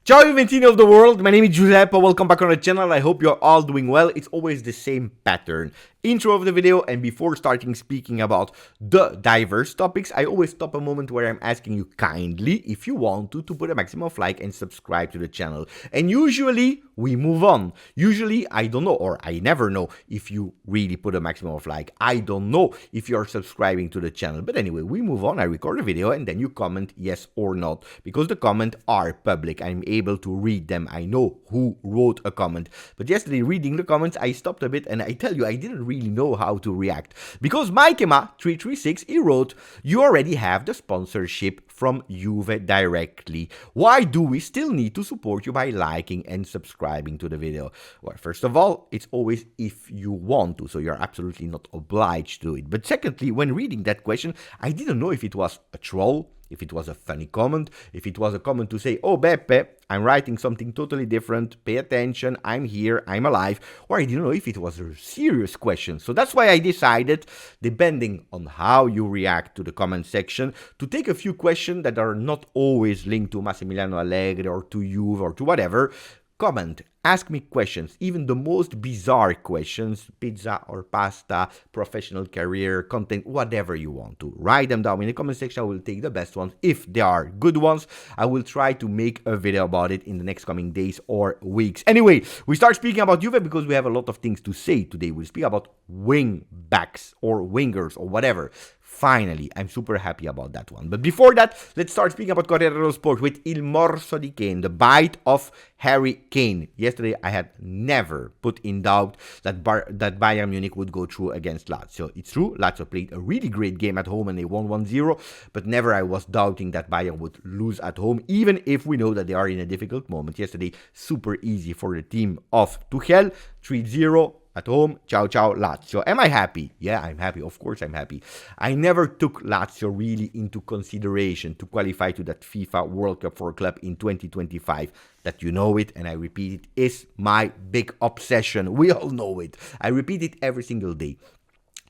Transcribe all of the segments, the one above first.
Ciao Juventini of the world, my name is Giuseppe, welcome back on the channel, I hope you're all doing well. It's always the same pattern. Intro of the video, and before starting speaking about the diverse topics, I always stop a moment where I'm asking you kindly, if you want to put a maximum of like and subscribe to the channel. And usually, we move on. Usually, I don't know, or I never know if you really put a maximum of like. I don't know if you're subscribing to the channel. But anyway, we move on, I record a video, and then you comment yes or not. Because the comments are public, I'm able to read them. I know who wrote a comment. But yesterday, reading the comments, I stopped a bit, and I tell you, I didn't really know how to react. Because Mikema336, he wrote, you already have the sponsorship from Juve directly. Why do we still need to support you by liking and subscribing to the video? Well, first of all, it's always if you want to, so you're absolutely not obliged to it. But secondly, when reading that question, I didn't know if it was a troll, if it was a funny comment, if it was a comment to say, oh Beppe, I'm writing something totally different, pay attention, I'm here, I'm alive, or I didn't know if it was a serious question. So that's why I decided, depending on how you react to the comment section, to take a few questions that are not always linked to Massimiliano Allegri or to Juve or to whatever. Comment, ask me questions, even the most bizarre questions, pizza or pasta, professional career, content, whatever you want to. Write them down in the comment section, I will take the best ones. If they are good ones, I will try to make a video about it in the next coming days or weeks. Anyway, we start speaking about Juve because we have a lot of things to say today. We'll speak about wing backs or wingers or whatever. Finally, I'm super happy about that one. But before that, let's start speaking about Corriere dello Sport with Il Morso di Kane, the bite of Harry Kane. Yesterday, I had never put in doubt that Bayern Munich would go through against Lazio. It's true, Lazio played a really great game at home and they won 1-0, but never I was doubting that Bayern would lose at home, even if we know that they are in a difficult moment. Yesterday, super easy for the team of Tuchel, 3-0. At home, ciao ciao Lazio. Am I happy? Yeah, I'm happy. Of course I'm happy. I never took Lazio really into consideration to qualify to that FIFA World Cup for a club in 2025. That you know it, and I repeat it, is my big obsession. We all know it. I repeat it every single day.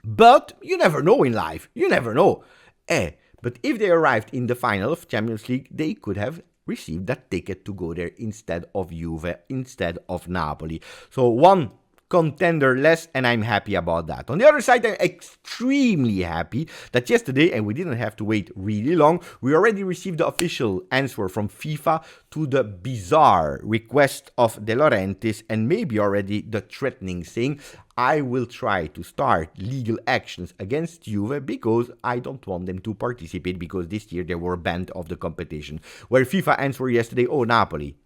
But you never know in life. You never know. But if they arrived in the final of Champions League, they could have received that ticket to go there instead of Juve, instead of Napoli. So one contender less, and I'm happy about that. On the other side, I'm extremely happy that yesterday, and we didn't have to wait really long, we already received the official answer from FIFA to the bizarre request of De Laurentiis, and maybe already the threatening saying, I will try to start legal actions against Juve because I don't want them to participate because this year they were banned of the competition. Where FIFA answered yesterday, oh, Napoli,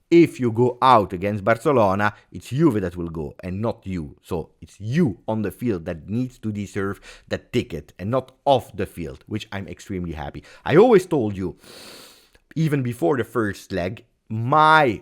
if you go out against Barcelona, it's Juve that will go and not you. So it's you on the field that needs to deserve that ticket and not off the field, which I'm extremely happy. I always told you, even before the first leg, my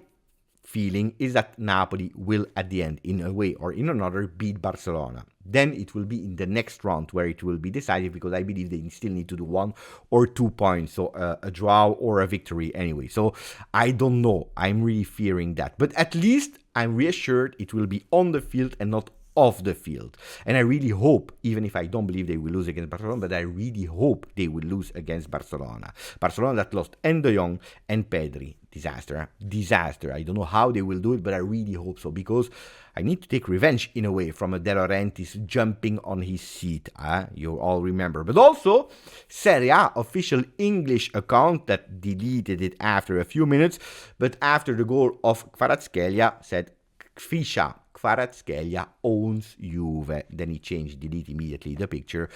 feeling is that Napoli will at the end, in a way or in another, beat Barcelona. Then it will be in the next round where it will be decided, because I believe they still need to do 1 or 2 points, so a draw or a victory anyway. So I don't know, I'm really fearing that. But at least I'm reassured it will be on the field and not off the field. And I really hope, even if I don't believe they will lose against Barcelona, but I really hope they will lose against Barcelona. Barcelona that lost and De Jong and Pedri. Disaster. I don't know how they will do it, but I really hope so, because I need to take revenge in a way from a De Laurentiis jumping on his seat. You all remember. But also, Serie A official English account that deleted it after a few minutes, but after the goal of Kvaratskhelia said, Fisha, Kvaratskhelia owns Juve. Then he changed, delete immediately the picture.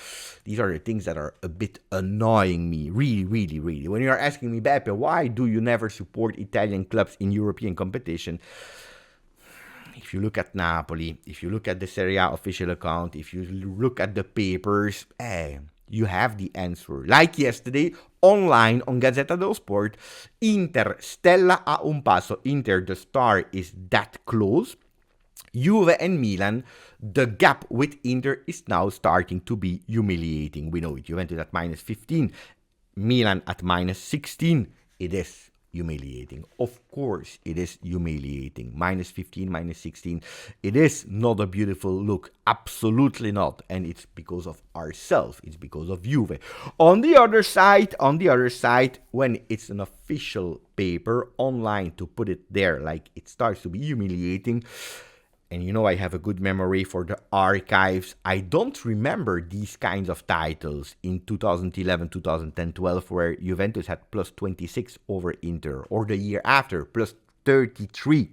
These are the things that are a bit annoying me. Really. When you are asking me, Beppe, why do you never support Italian clubs in European competition? If you look at Napoli, if you look at the Serie A official account, if you look at the papers, you have the answer. Like yesterday, online on Gazzetta dello Sport, Inter stella a un passo. Inter, the star, is that close. Juve and Milan, the gap with Inter is now starting to be humiliating. We know it. Juventus at -15, Milan at -16. It is humiliating. Of course, it is humiliating. Minus 15, minus 16. It is not a beautiful look. Absolutely not. And it's because of ourselves. It's because of Juve. On the other side, when it's an official paper online to put it there, like it starts to be humiliating. And you know, I have a good memory for the archives. I don't remember these kinds of titles in 2011, 2010, 12, where Juventus had plus 26 over Inter, or the year after, plus 33,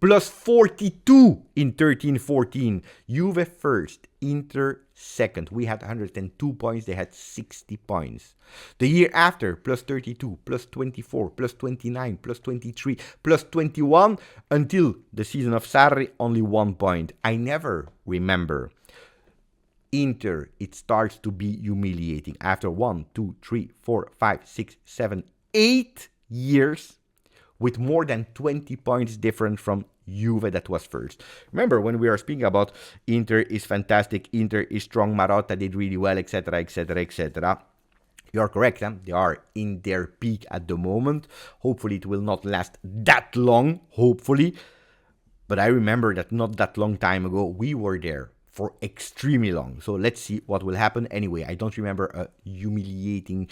plus 42 in 13-14. Juve first, Inter second. We had 102 points, they had 60 points. The year after, plus 32, plus 24, plus 29, plus 23, plus 21, until the season of Sarri, only 1 point. I never remember. Inter, it starts to be humiliating. After 1, 2, 3, 4, 5, 6, 7, 8 years, with more than 20 points different from Juve that was first. Remember, when we are speaking about Inter is fantastic, Inter is strong, Marotta did really well, etc., etc., etc. You're correct, huh? They are in their peak at the moment. Hopefully it will not last that long, hopefully. But I remember that not that long time ago, we were there for extremely long. So let's see what will happen. Anyway, I don't remember a humiliating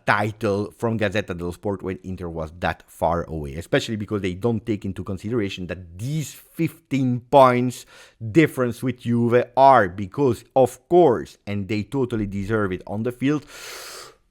title from Gazzetta dello Sport when Inter was that far away, especially because they don't take into consideration that these 15 points difference with Juve are because, of course, and they totally deserve it on the field,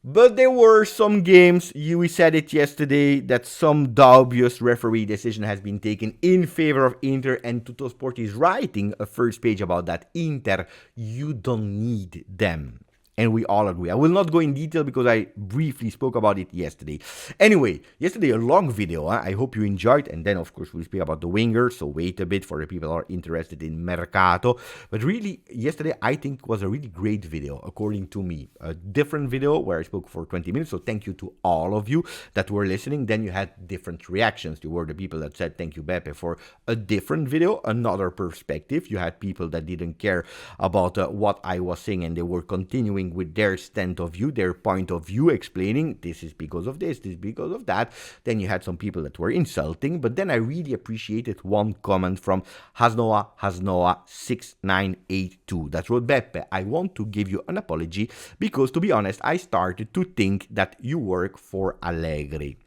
but there were some games, we said it yesterday, that some dubious referee decision has been taken in favor of Inter, and Tuttosport is writing a first page about that. Inter, you don't need them. And we all agree. I will not go in detail because I briefly spoke about it yesterday. Anyway, yesterday a long video. I hope you enjoyed. And then, of course, we'll speak about the wingers. So wait a bit for the people who are interested in Mercato. But really, yesterday, I think was a really great video, according to me. A different video where I spoke for 20 minutes. So thank you to all of you that were listening. Then you had different reactions. You were the people that said, thank you, Beppe, for a different video, another perspective. You had people that didn't care about what I was saying, and they were continuing with their stand of view, their point of view, explaining this is because of this is because of that. Then you had some people that were insulting, but then I really appreciated one comment from Hasnoa6982 that wrote, Beppe, I want to give you an apology because, to be honest, I started to think that you work for Allegri.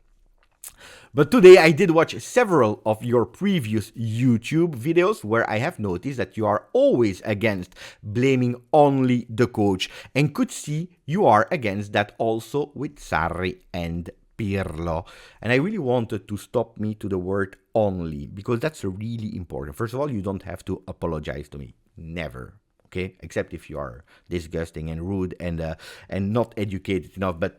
But today I did watch several of your previous YouTube videos where I have noticed that you are always against blaming only the coach, and could see you are against that also with Sarri and Pirlo. And I really wanted to stop me to the word only, because that's really important. First of all, you don't have to apologize to me. Never. Okay? Except if you are disgusting and rude and not educated enough, but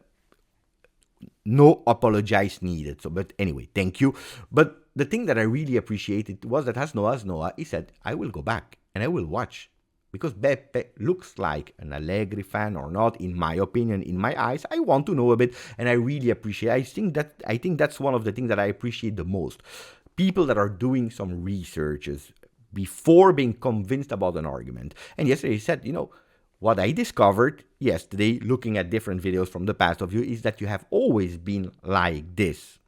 no apologize needed. So, but anyway, thank you. But the thing that I really appreciated was that Hasnoa, he said, I will go back and I will watch. Because Beppe looks like an Allegri fan or not, in my opinion, in my eyes. I want to know a bit, and I really appreciate. I think that's one of the things that I appreciate the most. People that are doing some researches before being convinced about an argument. And yesterday he said, you know, what I discovered yesterday, looking at different videos from the past of you, is that you have always been like this.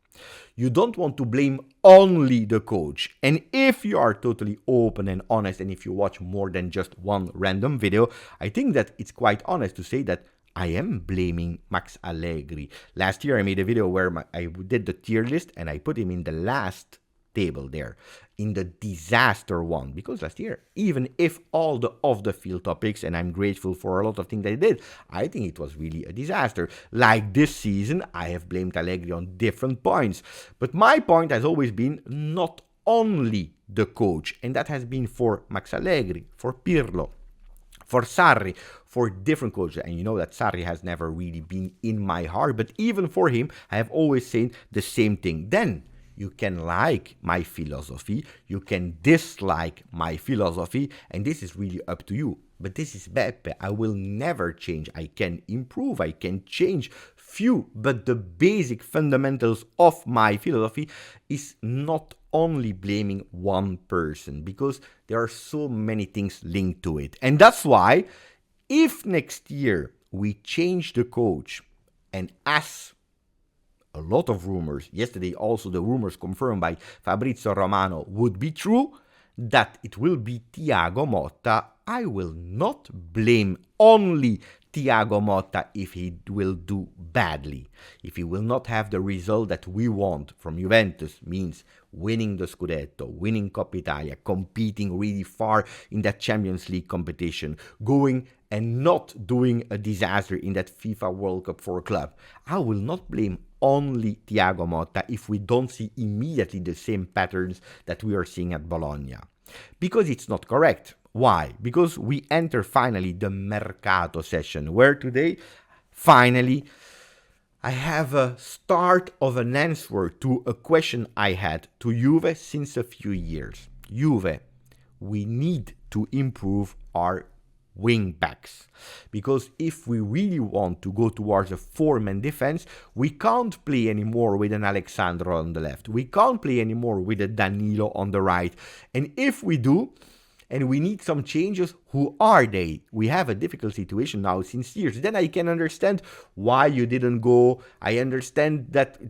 You don't want to blame only the coach. And if you are totally open and honest, and if you watch more than just one random video, I think that it's quite honest to say that I am blaming Max Allegri. Last year I made a video where I did the tier list and I put him in the last table there, in the disaster one, because last year, even if all the off-the-field topics, and I'm grateful for a lot of things that I did, I think it was really a disaster. Like this season, I have blamed Allegri on different points, but my point has always been not only the coach, and that has been for Max Allegri, for Pirlo, for Sarri, for different coaches. And you know that Sarri has never really been in my heart, but even for him, I have always said the same thing. Then you can like my philosophy, you can dislike my philosophy, and this is really up to you. But this is Beppe. I will never change. I can improve, I can change few, but the basic fundamentals of my philosophy is not only blaming one person, because there are so many things linked to it. And that's why, if next year we change the coach, and as a lot of rumors, yesterday also the rumors confirmed by Fabrizio Romano would be true, that it will be Thiago Motta, I will not blame only Thiago Motta if he will do badly. If he will not have the result that we want from Juventus, means winning the Scudetto, winning Coppa Italia, competing really far in that Champions League competition, going and not doing a disaster in that FIFA World Cup for a club. I will not blame only Thiago Motta if we don't see immediately the same patterns that we are seeing at Bologna. Because it's not correct. Why? Because we enter finally the Mercato session, where today, finally, I have a start of an answer to a question I had to Juve since a few years. Juve, we need to improve our wing backs, because if we really want to go towards a four-man defense, we can't play anymore with an Alexandro on the left, we can't play anymore with a Danilo on the right, and if we do, and we need some changes, who are they? We have a difficult situation now since years. Then I can understand why you didn't go. I understand that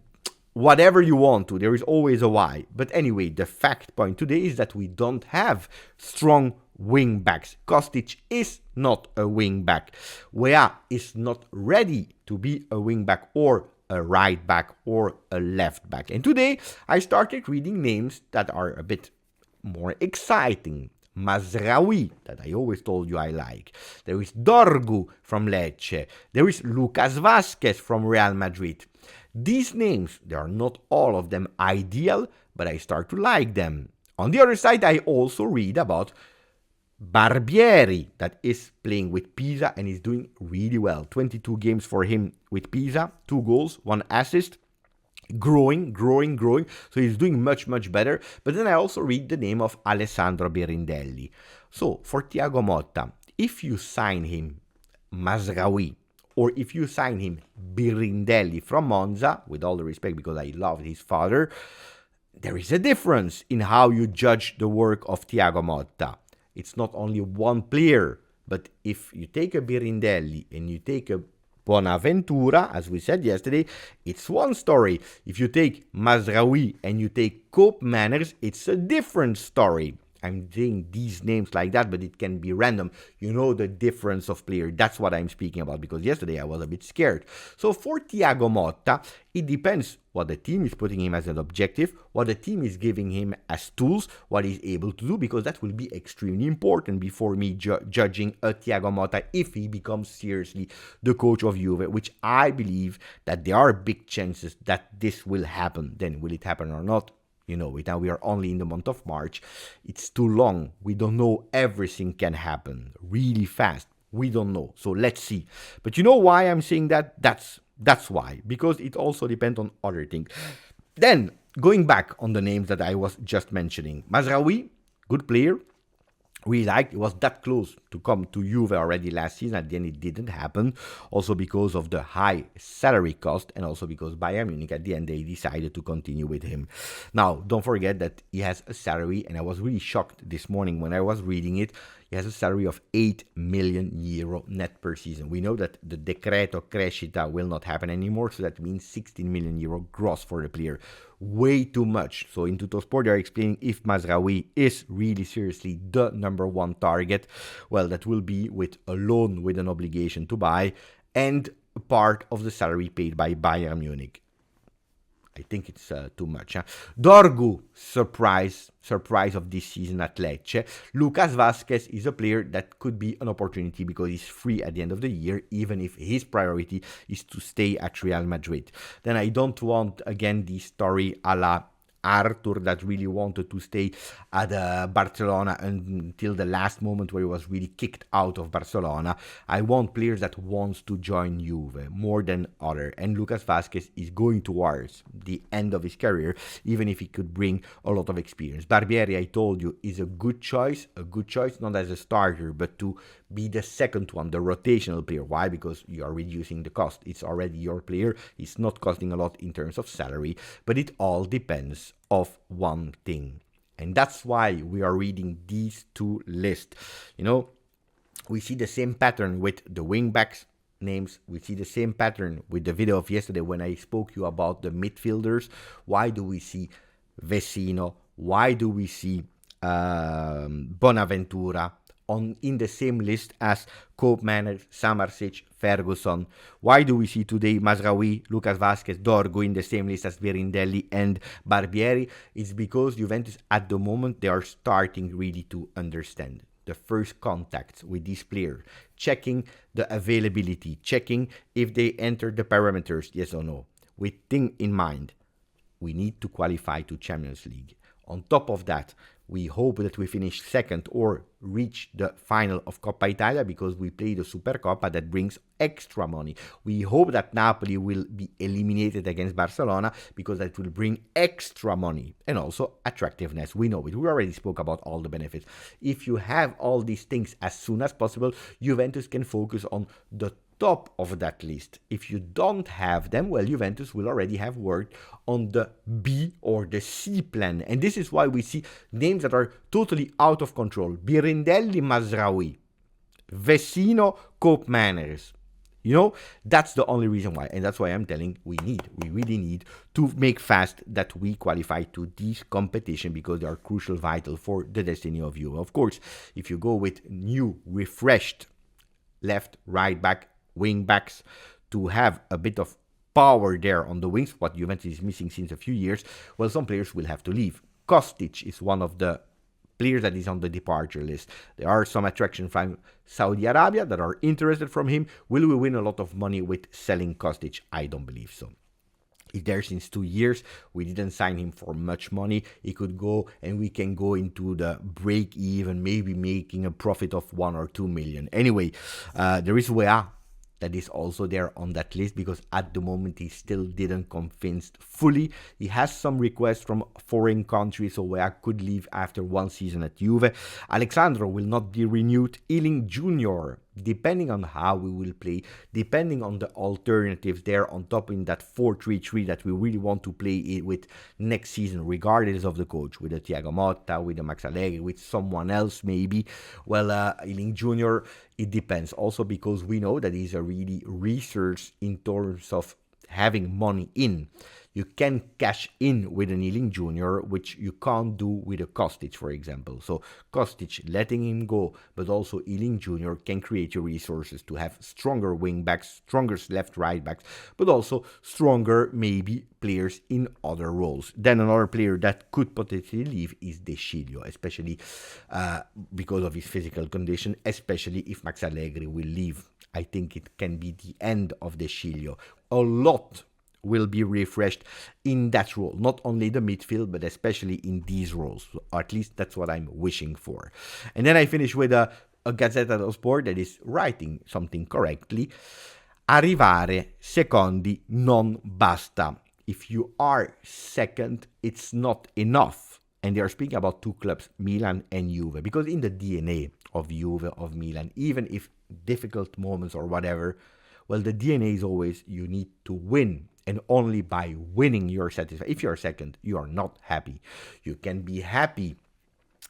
whatever you want to, there is always a why. But anyway, the fact point today is that we don't have strong wing backs. Kostic is not a wing back. Weah is not ready to be a wing back or a right back or a left back. And today I started reading names that are a bit more exciting. Mazraoui, that I always told you I like. There is Dorgu from Lecce. There is Lucas Vazquez from Real Madrid. These names, they are not all of them ideal, but I start to like them. On the other side, I also read about Barbieri, that is playing with Pisa and is doing really well. 22 games for him with Pisa, 2 goals, 1 assist. Growing. So he's doing much better. But then I also read the name of Alessandro Birindelli. So for Thiago Motta, if you sign him Mazraoui, or if you sign him Birindelli from Monza, with all the respect because I love his father, there is a difference in how you judge the work of Thiago Motta. It's not only one player, but if you take a Birindelli and you take a Bonaventura, as we said yesterday, it's one story. If you take Mazraoui and you take Cope Manners, it's a different story. I'm saying these names like that, but it can be random. You know the difference of player. That's what I'm speaking about, because yesterday I was a bit scared. So for Thiago Motta, it depends what the team is putting him as an objective, what the team is giving him as tools, what he's able to do, because that will be extremely important before me judging a Thiago Motta if he becomes seriously the coach of Juve, which I believe that there are big chances that this will happen. Then will it happen or not? You know, now we are only in the month of March. It's too long. We don't know. Everything can happen really fast. We don't know. So let's see. But you know why I'm saying that? That's why. Because it also depends on other things. Then, going back on the names that I was just mentioning. Mazraoui, good player. We liked, it was that close to come to Juve already last season. At the end, it didn't happen. Also because of the high salary cost, and also because Bayern Munich, at the end, they decided to continue with him. Now, don't forget that he has a salary, and I was really shocked this morning when I was reading it. He has a salary of 8 million euro net per season. We know that the Decreto Crescita will not happen anymore, so that means 16 million euro gross for the player. Way too much. So in Tuttosport, they're explaining if Mazraoui is really seriously the number one target, well, that will be with a loan with an obligation to buy and part of the salary paid by Bayern Munich. I think it's too much. Huh? Dorgu, surprise of this season at Lecce. Lucas Vazquez is a player that could be an opportunity because he's free at the end of the year, even if his priority is to stay at Real Madrid. Then I don't want, again, the story a la Arthur that really wanted to stay at Barcelona until the last moment where he was really kicked out of Barcelona. I want players that wants to join Juve more than other. And Lucas Vazquez is going towards the end of his career, even if he could bring a lot of experience. Barbieri, I told you, is a good choice not as a starter, but to be the second one, the rotational player. Why? Because you are reducing the cost. It's already your player. It's not costing a lot in terms of salary, but it all depends of one thing. And that's why we are reading these two lists. You know, we see the same pattern with the wing backs. names. We see the same pattern with the video of yesterday when I spoke you about the midfielders. Why do we see Vecino? Why do we see Bonaventura in the same list as Koopmeiners, Samardzic, Ferguson? Why do we see today Mazraoui, Lucas Vazquez, Dorgo in the same list as Birindelli and Barbieri? It's because Juventus at the moment, they are starting really to understand the first contacts with these players, checking the availability, checking if they enter the parameters, yes or no. With thing in mind, we need to qualify to Champions League. On top of that, we hope that we finish second or reach the final of Coppa Italia because we play the Supercoppa that brings extra money. We hope that Napoli will be eliminated against Barcelona because that will bring extra money and also attractiveness. We know it. We already spoke about all the benefits. If you have all these things as soon as possible, Juventus can focus on the top of that list. If you don't have them, well, Juventus will already have worked on the B or the C plan. And this is why we see names that are totally out of control. Birindelli, Mazraoui, Vecino, Koopmeiners. You know, that's the only reason why. And that's why I'm telling we really need to make fast that we qualify to this competition because they are crucial, vital for the destiny of Juve. Of course, if you go with new, refreshed left, right back, wing backs to have a bit of power there on the wings, what Juventus is missing since a few years, well, some players will have to leave. Kostic is one of the players that is on the departure list. There are some attractions from Saudi Arabia that are interested from him. Will we win a lot of money with selling Kostic? I don't believe so. He's there since 2 years. We didn't sign him for much money. He could go and we can go into the break even, maybe making a profit of 1 or 2 million. Anyway, there is Weah that is also there on that list because at the moment he still didn't convince fully. He has some requests from foreign countries, so Weah could leave after 1 season at Juve. Alexandro will not be renewed. Ealing Jr., depending on how we will play, depending on the alternatives there on top in that 4-3-3 that we really want to play with next season, regardless of the coach, with the Thiago Motta, with the Max Allegri, with someone else maybe. Well, Ealing Jr., it depends. Also because we know that he's a really research in terms of having money in. You can cash in with an Ealing Jr., which you can't do with a Kostic, for example. So Kostic, letting him go, but also Ealing Jr. can create your resources to have stronger wing backs, stronger left, right backs, but also stronger maybe players in other roles. Then another player that could potentially leave is De Sciglio, especially because of his physical condition, especially if Max Allegri will leave. I think it can be the end of De Sciglio. A lot will be refreshed in that role, not only the midfield, but especially in these roles. Or at least that's what I'm wishing for. And then I finish with a Gazzetta dello Sport that is writing something correctly. Arrivare secondi non basta. If you are second, it's not enough. And they are speaking about two clubs, Milan and Juve, because in the DNA of Juve, of Milan, even if difficult moments or whatever, well, the DNA is always you need to win. And only by winning you're satisfied. If you're second, you are not happy. You can be happy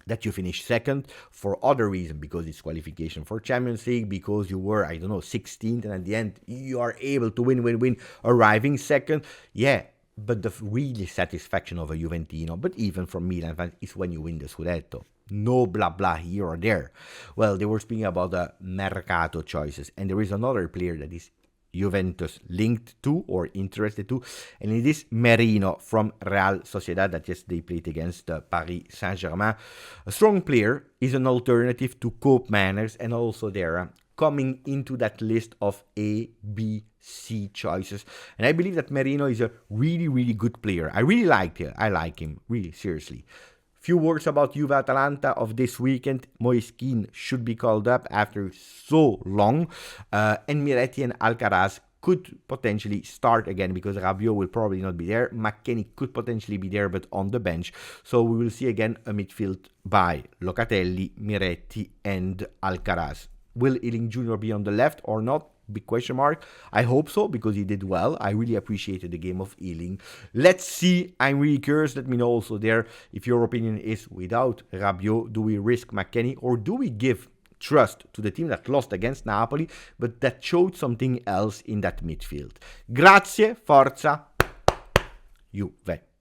that you finish second for other reasons, because it's qualification for Champions League, because you were, 16th, and at the end you are able to win, arriving second. Yeah, but the really satisfaction of a Juventino, but even from Milan fans, is when you win the Scudetto. No blah blah here or there. Well, they were speaking about the Mercato choices, and there is another player that is Juventus linked to or interested to, and it is Merino from Real Sociedad that yesterday played against Paris Saint-Germain. A strong player, is an alternative to Koopmeiners, and also there coming into that list of A, B, C choices. And I believe that Merino is a really, really good player. I really like him, really, seriously. Few words about Juve Atalanta of this weekend. Moise Kean should be called up after so long. And Miretti and Alcaraz could potentially start again because Rabiot will probably not be there. McKennie could potentially be there, but on the bench. So we will see again a midfield by Locatelli, Miretti, and Alcaraz. Will Ealing Jr. be on the left or not? Big question mark. I hope so, because he did well. I really appreciated the game of Ealing. Let's see. I'm really curious. Let me know also there if your opinion is, without Rabiot, do we risk McKennie or do we give trust to the team that lost against Napoli, but that showed something else in that midfield. Grazie, forza, Juve.